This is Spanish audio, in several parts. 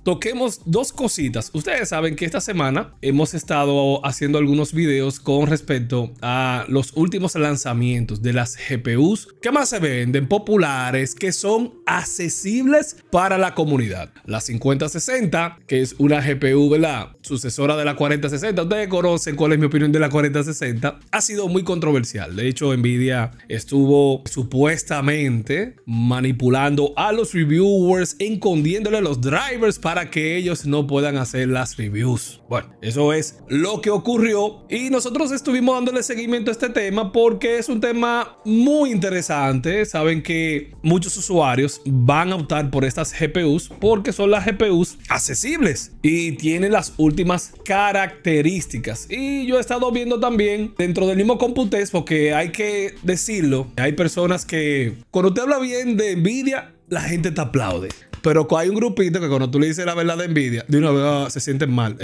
toquemos dos cositas. Ustedes saben que esta semana hemos estado haciendo algunos videos con respecto a los últimos lanzamientos de las GPUs que más se venden, populares, que son accesibles para la comunidad. La 5060, que es una GPU, ¿verdad?, sucesora de la 4060. Ustedes conocen cuál es mi opinión de la 4060. Ha sido muy controversial. De hecho, Nvidia estuvo supuestamente manipulando a los reviewers, escondiéndole los drivers para que ellos no puedan hacer las reviews. Bueno, eso es lo que ocurrió y nosotros estuvimos dándole seguimiento a este tema porque es un tema muy interesante. Saben que muchos usuarios van a optar por estas GPUs porque son las GPUs accesibles y tienen las últimas características. Y yo he estado viendo también dentro del mismo Computex, porque hay que decirlo, hay personas que cuando usted habla bien de Nvidia, la gente te aplaude. Pero hay un grupito que cuando tú le dices la verdad de Nvidia, de una vez se sienten mal.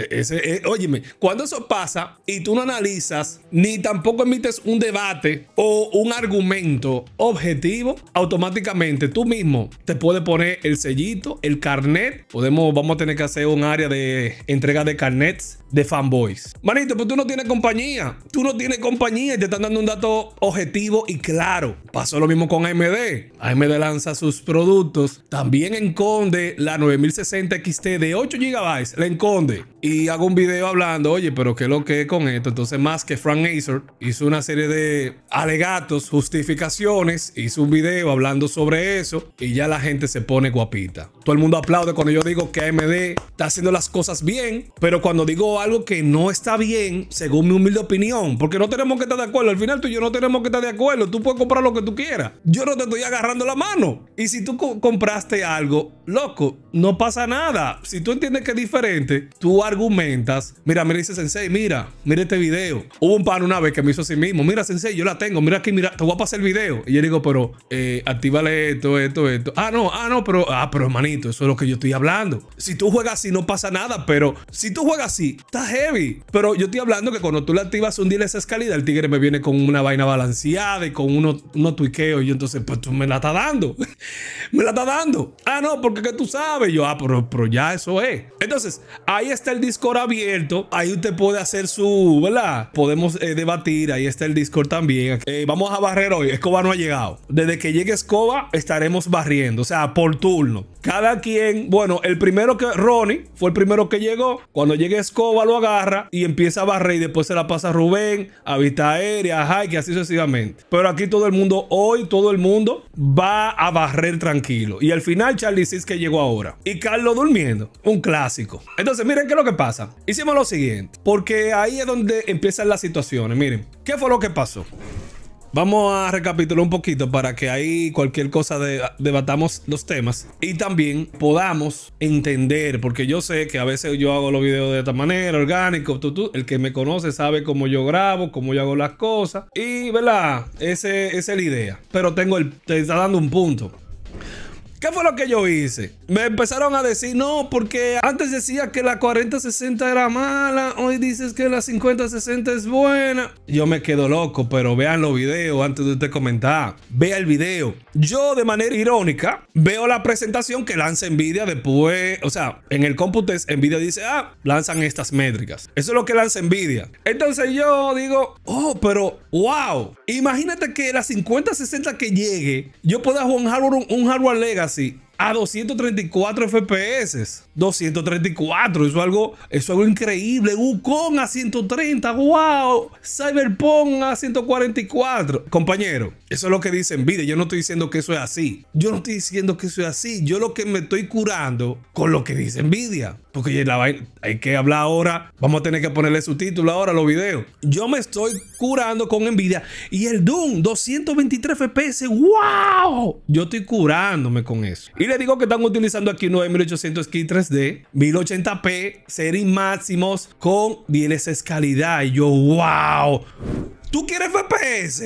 Óyeme, cuando eso pasa y tú no analizas ni tampoco emites un debate o un argumento objetivo, automáticamente tú mismo te puedes poner el sellito, el carnet. Vamos a tener que hacer un área de entrega de carnets de fanboys. Manito, pues tú no tienes compañía. Tú no tienes compañía y te están dando un dato objetivo y claro. Pasó lo mismo con AMD. AMD lanza sus productos. También esconde la 9060 XT de 8 GB. La esconde. Y hago un video hablando, oye, pero ¿qué es lo que es con esto? Entonces, más que Frank Azor hizo una serie de alegatos, justificaciones. Hizo un video hablando sobre eso. Y ya la gente se pone guapita. Todo el mundo aplaude cuando yo digo que AMD está haciendo las cosas bien. Pero cuando digo algo que no está bien, según mi humilde opinión, porque no tenemos que estar de acuerdo. Al final tú y yo no tenemos que estar de acuerdo. Tú puedes comprar lo que tú quieras. Yo no te estoy agarrando la mano. Y si tú compraste algo, loco, no pasa nada. Si tú entiendes que es diferente, tú argumentas. Mira, me dice Sensei, mira este video. Hubo un pan una vez que me hizo así mismo. Mira, Sensei, yo la tengo. Mira aquí, mira, te voy a pasar el video. Y yo digo, pero actívale esto. Ah, no, pero hermanito, eso es lo que yo estoy hablando. Si tú juegas así, no pasa nada. Pero si tú juegas así, está heavy. Pero yo estoy hablando que cuando tú le activas un DLSS calidad, el tigre me viene con una vaina balanceada y con unos tuiqueos. Y entonces, pues tú me la estás dando. Me la estás dando. Ah, no, porque que tú sabes. Yo, pero ya eso es. Entonces, ahí está el Discord abierto. Ahí usted puede hacer su, ¿verdad? Podemos debatir. Ahí está el Discord también. Vamos a barrer hoy. Escoba no ha llegado. Desde que llegue Escoba, estaremos barriendo. O sea, por turno. Cada quien, bueno, el primero que Ronnie fue el primero que llegó. Cuando llegue Escoba lo agarra y empieza a barrer y después se la pasa a Rubén, a Vista Aérea, a Hike y así sucesivamente. Pero aquí todo el mundo va a barrer tranquilo. Y al final Charlie Cis que llegó ahora. Y Carlos durmiendo. Un clásico. Entonces miren qué es lo que pasa. Hicimos lo siguiente. Porque ahí es donde empiezan las situaciones. Miren, ¿qué fue lo que pasó? Vamos a recapitular un poquito para que ahí cualquier cosa debatamos los temas y también podamos entender, porque yo sé que a veces yo hago los videos de esta manera, orgánico, el que me conoce sabe cómo yo grabo, cómo yo hago las cosas y, ¿verdad? Esa es la idea, pero te está dando un punto. ¿Qué fue lo que yo hice? Me empezaron a decir, no, porque antes decía que la 4060 era mala, hoy dices que la 5060 es buena. Yo me quedo loco, pero vean los videos antes de usted comentar. Vea el video. Yo, de manera irónica, veo la presentación que lanza Nvidia después, o sea, en el Computex, Nvidia dice, lanzan estas métricas. Eso es lo que lanza Nvidia. Entonces yo digo, pero wow, imagínate que la 5060 que llegue, yo pueda jugar un hardware Legacy a 234 FPS. 234, eso es algo increíble. Wukong a 130, wow. Cyberpunk a 144. Compañero, eso es lo que dice Nvidia. Yo no estoy diciendo que eso es así. Yo lo que me estoy curando con lo que dice Nvidia. Porque hay que hablar ahora. Vamos a tener que ponerle subtítulos ahora a los videos. Yo me estoy curando con Nvidia. Y el Doom, 223 FPS. ¡Wow! Yo estoy curándome con eso. Y le digo que están utilizando aquí 9800X 3D, 1080p, series máximos con DLSS calidad. Y yo, ¡wow! ¿Tú quieres FPS?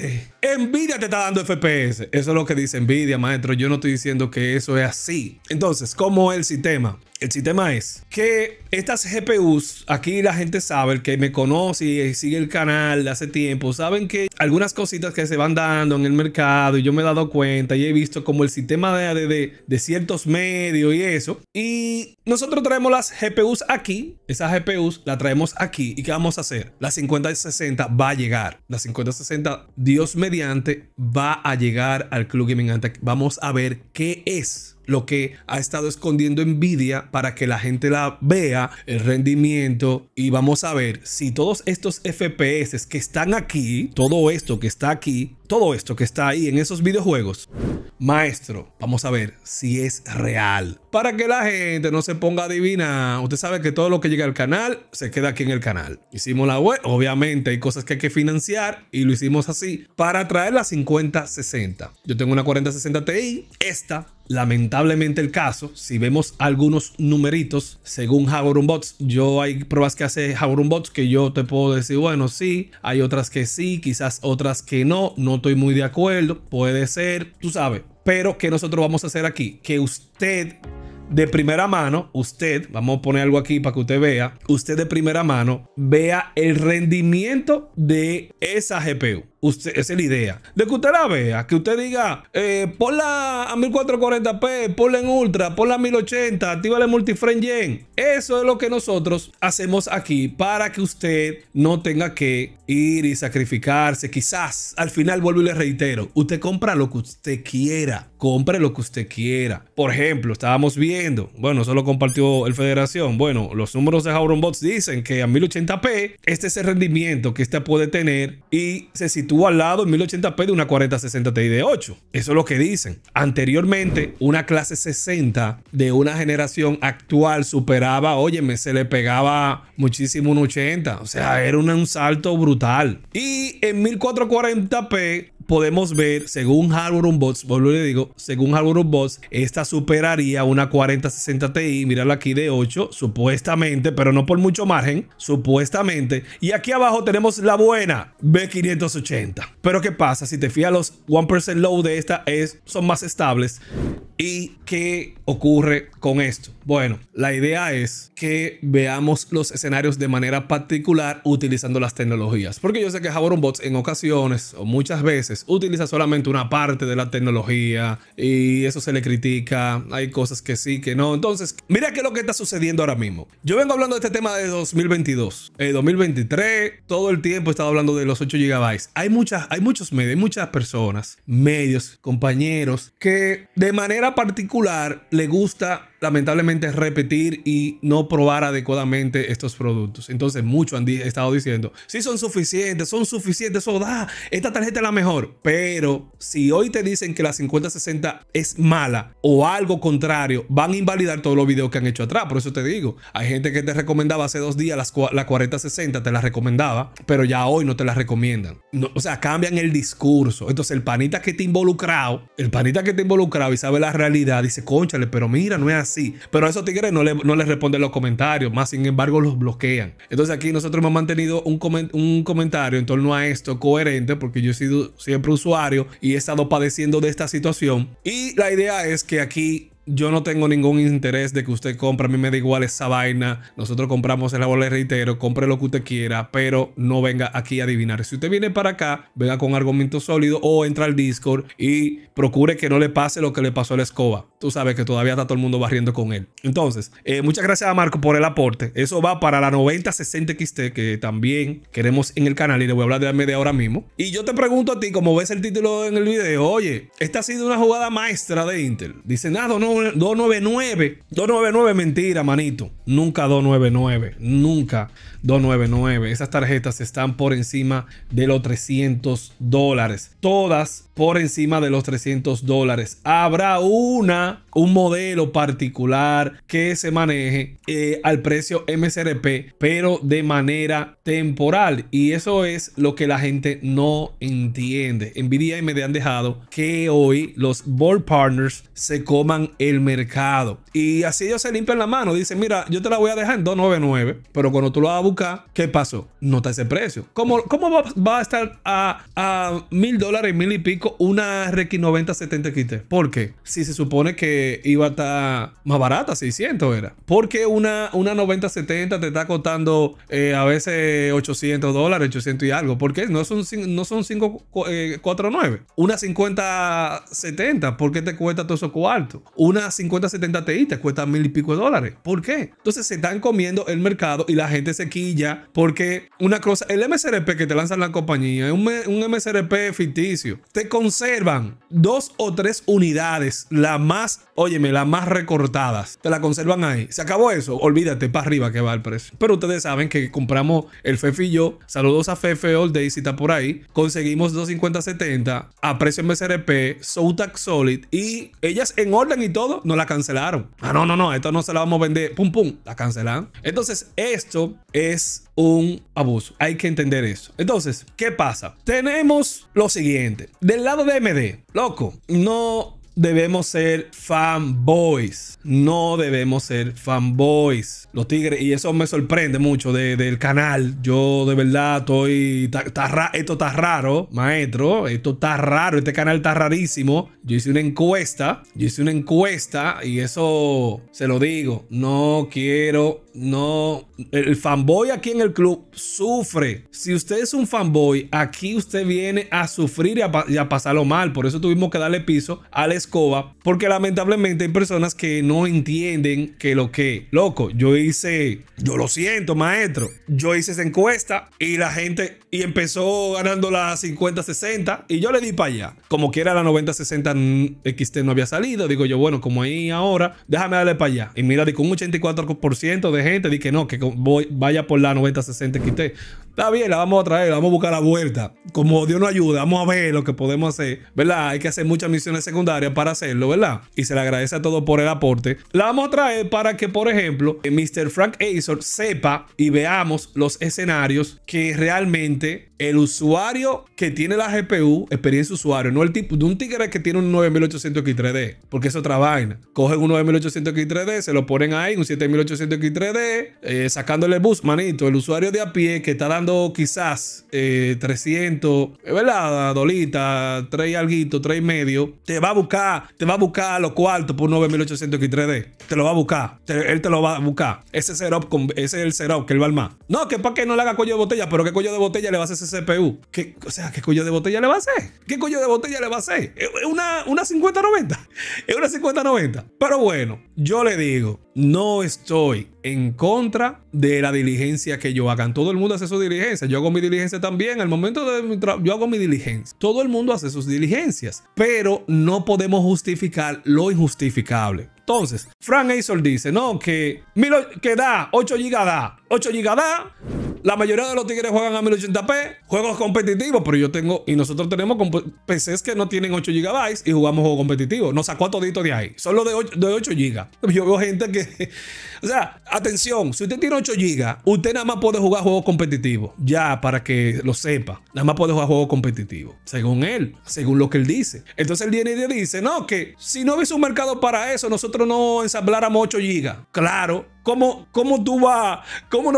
Nvidia te está dando FPS. Eso es lo que dice Nvidia, maestro. Yo no estoy diciendo que eso es así. Entonces, ¿cómo es el sistema? El sistema es que estas GPUs, aquí la gente sabe, el que me conoce y sigue el canal de hace tiempo, saben que algunas cositas que se van dando en el mercado y yo me he dado cuenta y he visto como el sistema de ciertos medios y eso. Y nosotros traemos las GPUs aquí, esas GPUs las traemos aquí. ¿Y qué vamos a hacer? La 5060 va a llegar. La 5060, Dios mediante, va a llegar al Club Gaming Attack. Vamos a ver qué es lo que ha estado escondiendo Nvidia para que la gente la vea, el rendimiento, y vamos a ver si todos estos FPS que están aquí, todo esto que está aquí, todo esto que está ahí en esos videojuegos, maestro, vamos a ver si es real. Para que la gente no se ponga a adivinar. Usted sabe que todo lo que llega al canal se queda aquí en el canal. Hicimos la web, obviamente hay cosas que hay que financiar y lo hicimos así para traer la 5060. Yo tengo una 4060 Ti, esta. Lamentablemente el caso, si vemos algunos numeritos según HowrunBots, hay pruebas que hace HowrunBots que yo te puedo decir, bueno, sí, hay otras que sí, quizás otras que no estoy muy de acuerdo, puede ser, tú sabes, pero ¿qué nosotros vamos a hacer aquí? Que usted de primera mano, vamos a poner algo aquí para que usted vea, usted de primera mano vea el rendimiento de esa GPU. Esa es la idea. De que usted la vea, que usted diga, ponla a 1440p, ponla en ultra, ponla a 1080, actívale multiframe gen. Eso es lo que nosotros hacemos aquí para que usted no tenga que ir y sacrificarse. Quizás al final, vuelvo y le reitero, usted compra lo que usted quiera. Compre lo que usted quiera. Por ejemplo, estábamos viendo, bueno, eso lo compartió el Federación. Bueno, los números de HowrunBots dicen que a 1080p este es el rendimiento que este puede tener y se sitúa al lado en 1080p de una 4060 Ti de 8. Eso es lo que dicen. Anteriormente, una clase 60 de una generación actual superaba, óyeme, se le pegaba muchísimo un 80. O sea, era un salto brutal. Y en 1440p podemos ver, según HowrunBots, vuelvo y le digo, según HowrunBots, esta superaría una 4060 Ti, mírala aquí de 8, supuestamente, pero no por mucho margen, supuestamente. Y aquí abajo tenemos la buena B580. Pero ¿qué pasa? Si te fijas, los 1% low de esta son más estables. ¿Y qué ocurre con esto? Bueno, la idea es que veamos los escenarios de manera particular utilizando las tecnologías. Porque yo sé que HowrunBots en ocasiones o muchas veces utiliza solamente una parte de la tecnología y eso se le critica. Hay cosas que sí, que no. Entonces, mira qué es lo que está sucediendo ahora mismo. Yo vengo hablando de este tema de 2022. 2023, todo el tiempo he estado hablando de los 8 GB. Hay muchos medios, hay muchas personas, medios, compañeros que de manera particular le gusta lamentablemente repetir y no probar adecuadamente estos productos. Entonces muchos han estado diciendo, sí, son suficientes, eso da, esta tarjeta es la mejor. Pero si hoy te dicen que la 5060 es mala o algo contrario, van a invalidar todos los videos que han hecho atrás. Por eso te digo, hay gente que te recomendaba hace 2 días la 4060, te la recomendaba, pero ya hoy no te la recomiendan. No, o sea, cambian el discurso. Entonces el panita que te involucrado y sabe la realidad, dice, cónchale, pero mira, no es así. Pero a esos tigres no le responden los comentarios, más sin embargo los bloquean. Entonces aquí nosotros hemos mantenido un comentario en torno a esto coherente, porque yo he sido siempre usuario y he estado padeciendo de esta situación. Y la idea es que aquí yo no tengo ningún interés de que usted compre. A mí me da igual esa vaina. Nosotros compramos el agua, le reitero, compre lo que usted quiera, pero no venga aquí a adivinar. Si usted viene para acá, venga con argumento sólido o entra al Discord y procure que no le pase lo que le pasó a la escoba. Tú sabes que todavía está todo el mundo barriendo con él. Entonces, muchas gracias a Marco por el aporte. Eso va para la 9060 XT que también queremos en el canal y le voy a hablar de la media ahora mismo. Y yo te pregunto a ti, como ves el título en el video, oye, esta ha sido una jugada maestra de Intel. Dice, nada, no, 299, mentira, manito. Nunca 299, nunca 299. Esas tarjetas están por encima de los $300. Todas por encima de los $300. Habrá un modelo particular que se maneje al precio MSRP, pero de manera temporal. Y eso es lo que la gente no entiende. Nvidia y AMD han dejado que hoy los board partners se coman el mercado. Y así ellos se limpian la mano. Dicen, mira, yo te la voy a dejar en 299, pero cuando tú lo vas a buscar, ¿qué pasó? No está ese precio. ¿Cómo va a estar a $1000, $1000 y pico una RX 9070 XT? ¿Por qué? Si se supone que iba a estar más barata, 600 era. Porque una 9070 te está costando a veces $800, 800 y algo. ¿Por qué? No son 549. Una 5070, ¿por qué te cuesta todo eso cuarto? Una 5070 Ti te cuesta $1000 y pico. ¿Por qué? Entonces se están comiendo el mercado y la gente se quilla porque una cosa, el MSRP que te lanzan la compañía es un MSRP ficticio. Te conservan 2 o 3 unidades, las más recortadas. Te la conservan ahí. Se acabó eso. Olvídate, para arriba que va el precio. Pero ustedes saben que compramos el Fefe y yo. Saludos a Fefe All Day si está por ahí. Conseguimos 25070 a precio MSRP, Zotac Solid, y ellas en orden y todo nos la cancelaron. No, esto no se la vamos a vender. Pum, la cancelan. Entonces, esto es un abuso. Hay que entender eso. Entonces, ¿qué pasa? Tenemos lo siguiente. Del lado de AMD, loco, no debemos ser fanboys. No debemos ser fanboys. Los tigres, y eso me sorprende mucho del canal. Yo de verdad estoy... esto está raro, maestro. Esto está raro. Este canal está rarísimo. Yo hice una encuesta y eso se lo digo. No quiero... No, el fanboy aquí en el club sufre. Si usted es un fanboy, aquí usted viene a sufrir y a pasarlo mal. Por eso tuvimos que darle piso a la escoba, porque lamentablemente hay personas que no entienden que loco, yo lo siento, maestro, yo hice esa encuesta y la gente empezó ganando la 50-60 y yo le di para allá. Como quiera la 90-60 XT no había salido, digo yo, bueno, como ahí ahora, déjame darle para allá. Y mira, con un 84% de gente di que no, que vaya por la 90-60 XT. Está bien, la vamos a traer, la vamos a buscar la vuelta. Como Dios nos ayuda, vamos a ver lo que podemos hacer, ¿verdad? Hay que hacer muchas misiones secundarias para hacerlo, ¿verdad? Y se le agradece a todos por el aporte. La vamos a traer para que, por ejemplo, Mr. Frank Azor sepa y veamos los escenarios que realmente el usuario que tiene la GPU, experiencia usuario, no el tipo de un tigre que tiene un 9800 X3D, porque es otra vaina. Cogen un 9800 X3D, se lo ponen ahí, un 7800 X3D, sacándole el bus, manito. El usuario de a pie que está dando quizás 300, ¿verdad? Dolitas, 3 alguito, 3 y medio, te va a buscar los cuartos por un 9800 X3D. Te lo va a buscar. Él te lo va a buscar. Ese es el setup que él va a armar. No, que para que no le haga cuello de botella, pero ¿qué cuello de botella le va a hacer ese CPU? ¿Qué cuello de botella le va a hacer? ¿Qué cuello de botella le va a hacer? Es una 5090. Es una 5090. Pero bueno, yo le digo, no estoy en contra de la diligencia que yo hagan. Todo el mundo hace su diligencia. Yo hago mi diligencia también. Al momento de mi trabajo, yo hago mi diligencia. Todo el mundo hace sus diligencias. Pero no podemos justificar lo injustificable. Entonces, Frank Azor dice, no, que da 8 GB da. 8 GB da. La mayoría de los tigres juegan a 1080p, juegos competitivos, pero yo tengo, y nosotros tenemos PCs que no tienen 8 GB y jugamos juegos competitivos. Nos sacó todito de ahí, solo de 8 GB. Yo veo gente que, o sea, atención, si usted tiene 8 GB, usted nada más puede jugar juegos competitivos. Ya, para que lo sepa, nada más puede jugar juegos competitivos, según él, según lo que él dice. Entonces él viene y dice, no, que si no hubiese un mercado para eso, nosotros no ensambláramos 8 GB. Claro. ¿Cómo no va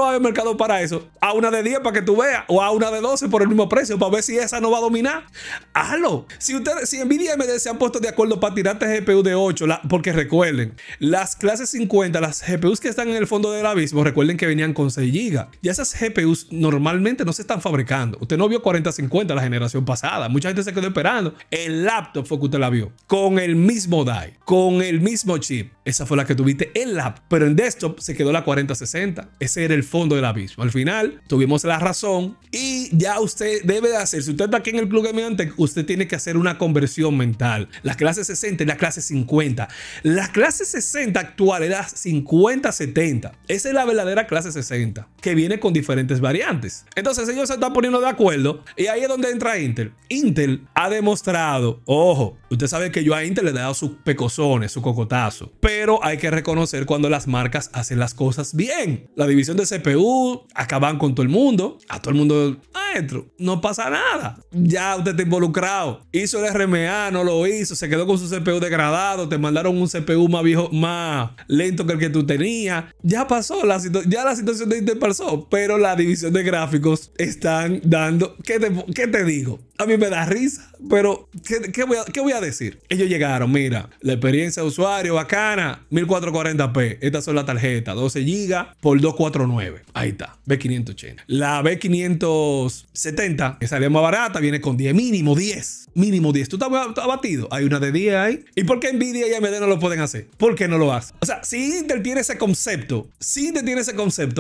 a haber mercado para eso? A una de 10 para que tú veas, o a una de 12 por el mismo precio, para ver si esa no va a dominar. Hazlo. Si Nvidia y AMD se han puesto de acuerdo para tirarte GPU de 8, porque recuerden, las clases 50, las GPUs que están en el fondo del abismo, recuerden que venían con 6 GB. Y esas GPUs normalmente no se están fabricando. Usted no vio 4050 la generación pasada. Mucha gente se quedó esperando. El laptop fue que usted la vio. Con el mismo die, con el mismo chip. Esa fue la que tuviste en laptop. Pero en desktop se quedó la 4060. Ese era el fondo del abismo. Al final tuvimos la razón y ya usted debe de hacer, si usted está aquí en el Club Gaming Tech, usted tiene que hacer una conversión mental. La clase 60 y la clase 50. La clase 60 actual era 50-70. Esa es la verdadera clase 60, que viene con diferentes variantes. Entonces ellos se están poniendo de acuerdo y ahí es donde entra Intel. Intel ha demostrado, ojo, usted sabe que yo a Intel le he dado sus pecosones, su cocotazo, pero hay que reconocer cuando las marcas hacen las cosas bien. La división de CPU acaban con todo el mundo. A todo el mundo, maestro, no pasa nada. Ya usted está involucrado. Hizo el RMA, no lo hizo, se quedó con su CPU degradado, te mandaron un CPU más viejo, más lento que el que tú tenías. Ya pasó, ya la situación de Intel pasó, pero la división de gráficos están dando... ¿Qué te digo? A mí me da risa, pero ¿qué voy a decir? Ellos llegaron, mira, la experiencia de usuario bacana, 1440p. Estas son las tarjetas, 12 GB por 249. Ahí está, B580. La B570, que salía más barata, viene con 10, mínimo 10. Mínimo 10. ¿Tú estás abatido? Hay una de 10 ahí. ¿Y por qué Nvidia y AMD no lo pueden hacer? ¿Por qué no lo hacen? O sea, si Intel tiene ese concepto,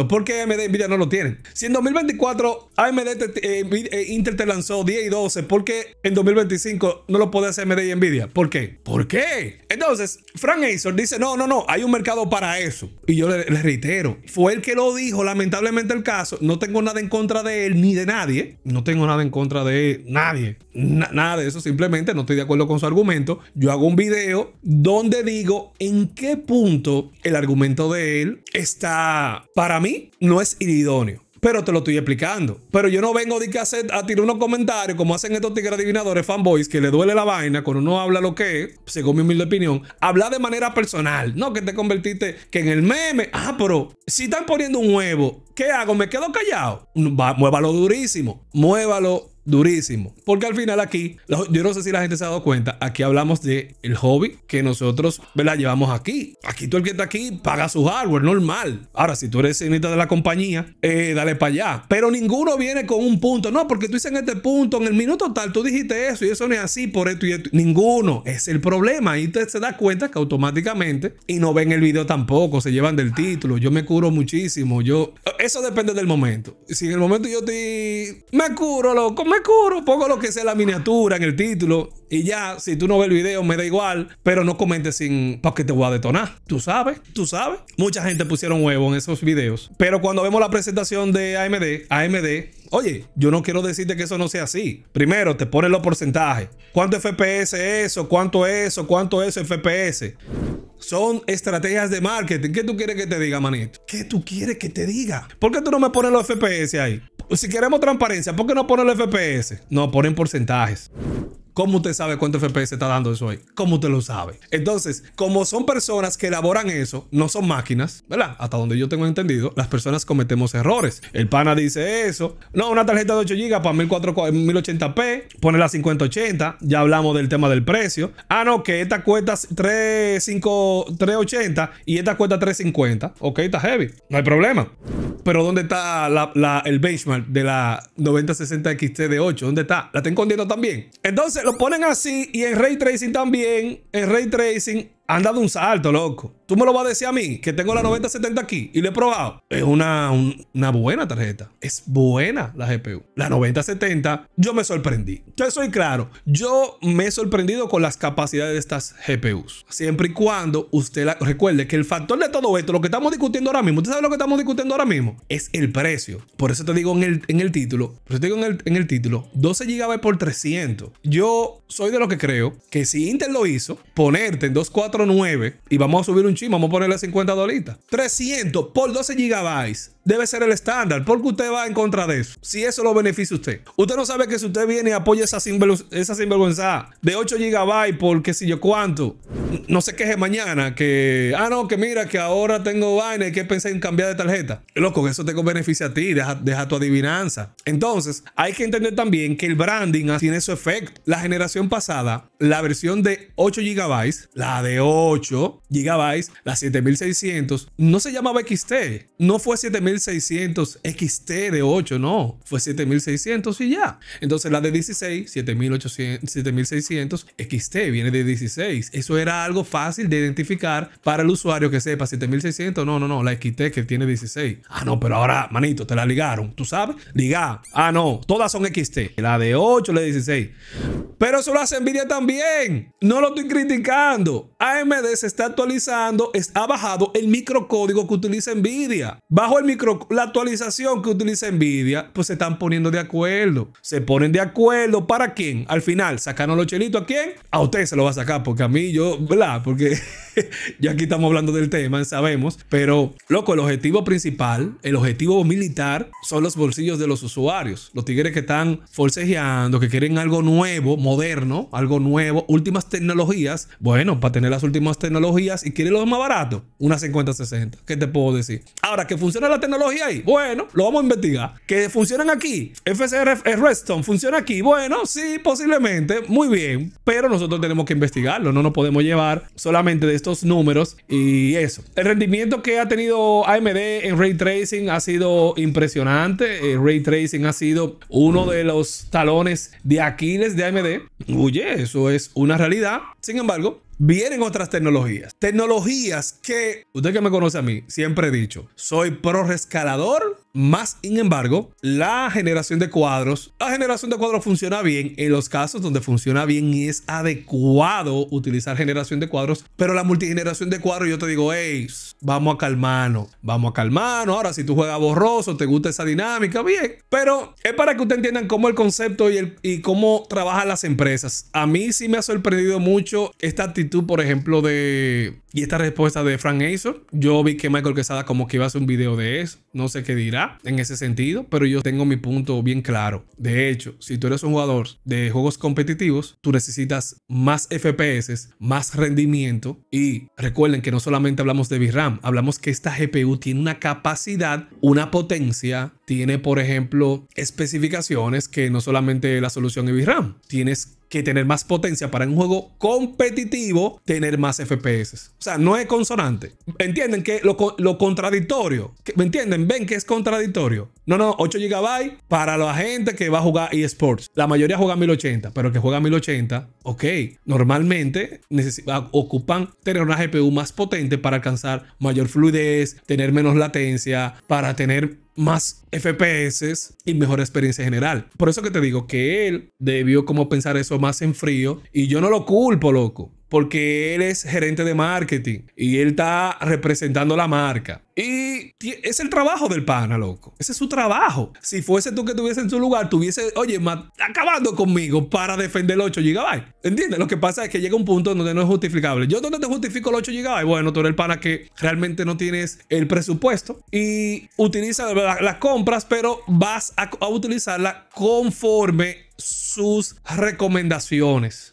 ¿por qué AMD y Nvidia no lo tienen? Si en 2024 Intel te lanzó 10 y 12, ¿por qué en 2025 no lo puede hacer AMD y Nvidia? ¿Por qué? ¿Por qué? Entonces, Frank Azor dice, no, hay un mercado para eso. Y yo le reitero, fue el que lo dijo, lamentablemente el caso. No tengo nada en contra de él ni de nadie. No tengo nada en contra de nadie. Nada de eso, simplemente no estoy de acuerdo con su argumento. Yo hago un video donde digo en qué punto el argumento de él está, para mí, no es idóneo. Pero te lo estoy explicando. Pero yo no vengo de que a tirar unos comentarios como hacen estos tigres adivinadores fanboys que le duele la vaina cuando uno habla lo que es, según mi humilde opinión. Habla de manera personal. No que te convertiste que en el meme. Pero si están poniendo un huevo, ¿qué hago? ¿Me quedo callado? Muévalo durísimo. Muévalo durísimo. Porque al final aquí, yo no sé si la gente se ha dado cuenta, aquí hablamos de el hobby que nosotros, ¿verdad?, llevamos aquí. Aquí todo el que está aquí paga su hardware normal. Ahora, si tú eres cenita de la compañía, dale para allá. Pero ninguno viene con un punto. No, porque tú dices en este punto, en el minuto tal, tú dijiste eso y eso no es así por esto y esto. Ninguno. Es el problema. Ahí usted se da cuenta que automáticamente, y no ven el video tampoco, se llevan del título. Yo me curo muchísimo. Eso depende del momento. Si en el momento yo me curo, loco, pongo lo que sea la miniatura en el título y ya, si tú no ves el video me da igual, pero no comentes porque te voy a detonar. Tú sabes. Mucha gente pusieron huevo en esos videos, pero cuando vemos la presentación de AMD, oye, yo no quiero decirte que eso no sea así. Primero te ponen los porcentajes. ¿Cuánto FPS es eso? ¿Cuánto es FPS? Son estrategias de marketing. ¿Qué tú quieres que te diga, manito? ¿Qué tú quieres que te diga? ¿Por qué tú no me pones los FPS ahí? Si queremos transparencia, ¿por qué no ponen los FPS? No, ponen porcentajes. ¿Cómo usted sabe cuánto FPS está dando eso ahí? ¿Cómo usted lo sabe? Entonces, como son personas que elaboran eso, no son máquinas, ¿verdad? Hasta donde yo tengo entendido, las personas cometemos errores. El pana dice eso. No, una tarjeta de 8 GB para 1080p, pone la 5080. Ya hablamos del tema del precio. No, que esta cuesta 380 y esta cuesta 350. Ok, está heavy. No hay problema. Pero ¿dónde está el benchmark de la 9060 XT de 8? ¿Dónde está? ¿La está escondiendo también? Entonces lo ponen así y en Ray Tracing también. En Ray Tracing han dado un salto, loco. Tú me lo vas a decir a mí, que tengo la 9070 aquí y lo he probado. Es una buena tarjeta. Es buena la GPU. La 9070, yo me sorprendí. Yo soy claro. Yo me he sorprendido con las capacidades de estas GPUs. Siempre y cuando usted recuerde que el factor de todo esto, lo que estamos discutiendo ahora mismo, ¿usted sabe lo que estamos discutiendo ahora mismo? Es el precio. Por eso te digo en el título, 12 GB por 300. Yo soy de lo que creo que si Intel lo hizo, ponerte en 249 y vamos a subir un chin, vamos a ponerle 50 dolitas. 300 por 12 GB debe ser el estándar, porque usted va en contra de eso. Si eso lo beneficia a usted. Usted no sabe que si usted viene y apoya esa sinvergüenza de 8 GB por qué sé yo cuánto, no se queje mañana que, no, que mira que ahora tengo vaina y que pensé en cambiar de tarjeta. Loco, eso te beneficia a ti, deja tu adivinanza. Entonces, hay que entender también que el branding tiene su efecto. La generación pasada, la versión de 8 GB, la de 8 GB, la 7600, no se llamaba XT. No fue 7600 XT de 8, no. Fue 7600 y ya. Entonces la de 16, 7600 XT viene de 16. Eso era algo fácil de identificar para el usuario que sepa 7600. No, la XT que tiene 16. No, pero ahora, manito, te la ligaron. ¿Tú sabes? Ligar. No, todas son XT. La de 8, la de 16. Pero eso lo hace Nvidia también. No lo estoy criticando. AMD se está actualizando, ha bajado el microcódigo que utiliza Nvidia. Bajo el microcódigo la actualización que utiliza Nvidia, pues se están poniendo de acuerdo. Se ponen de acuerdo ¿para quién? Al final, sacarnos los chelitos ¿a quién? A usted se lo va a sacar, porque a mí yo, ¿verdad? Porque ya aquí estamos hablando del tema, sabemos. Pero, loco, el objetivo principal, el objetivo militar, son los bolsillos de los usuarios. Los tigres que están forcejeando, que quieren algo nuevo, moderno, algo nuevo, últimas tecnologías. Bueno, para tener las últimas tecnologías y quieren lo más barato, una 5060. ¿Qué te puedo decir? Ahora, ¿que funciona la tecnología ahí? Bueno, lo vamos a investigar. ¿Que funcionan aquí? FSR Redstone, ¿funciona aquí? Bueno, sí, posiblemente. Muy bien. Pero nosotros tenemos que investigarlo. No nos podemos llevar solamente de estos números y eso. El rendimiento que ha tenido AMD en Ray Tracing ha sido impresionante. El Ray Tracing ha sido uno de los talones de Aquiles de AMD. Oye, eso es una realidad. Sin embargo, vienen otras tecnologías. Tecnologías que, usted que me conoce a mí, siempre he dicho, soy pro rescalador. Más, sin embargo, la generación de cuadros funciona bien en los casos donde funciona bien y es adecuado utilizar generación de cuadros. Pero la multigeneración de cuadros, yo te digo, hey, vamos a calmarnos. Ahora, si tú juegas borroso, te gusta esa dinámica, bien. Pero es para que ustedes entiendan cómo el concepto y cómo trabajan las empresas. A mí sí me ha sorprendido mucho esta actitud, por ejemplo, y esta respuesta de Frank Azor. Yo vi que Michael Quesada como que iba a hacer un video de eso. No sé qué dirá en ese sentido, pero yo tengo mi punto bien claro. De hecho, si tú eres un jugador de juegos competitivos, tú necesitas más FPS, más rendimiento. Y recuerden que no solamente hablamos de VRAM, hablamos que esta GPU tiene una capacidad, una potencia, tiene, por ejemplo, especificaciones que no solamente la solución es VRAM. Tienes que tener más potencia para un juego competitivo, tener más FPS. O sea, no es consonante. ¿Entienden que lo contradictorio? ¿Me entienden? ¿Ven que es contradictorio? No, 8 GB para la gente que va a jugar eSports. La mayoría juega 1080, pero que juega 1080, ok. Normalmente ocupan tener una GPU más potente para alcanzar mayor fluidez, tener menos latencia, para tener más FPS y mejor experiencia general. Por eso que te digo que él debió como pensar eso más en frío. Y yo no lo culpo, loco, porque él es gerente de marketing y él está representando la marca. Y es el trabajo del pana, loco. Ese es su trabajo. Si fuese tú que estuviese en su lugar, tuviese, oye, acabando conmigo para defender los 8 GB. ¿Entiendes? Lo que pasa es que llega un punto donde no es justificable. ¿Yo dónde te justifico los 8 GB? Bueno, tú eres el pana que realmente no tienes el presupuesto y utiliza las compras, pero vas a utilizarla conforme sus recomendaciones.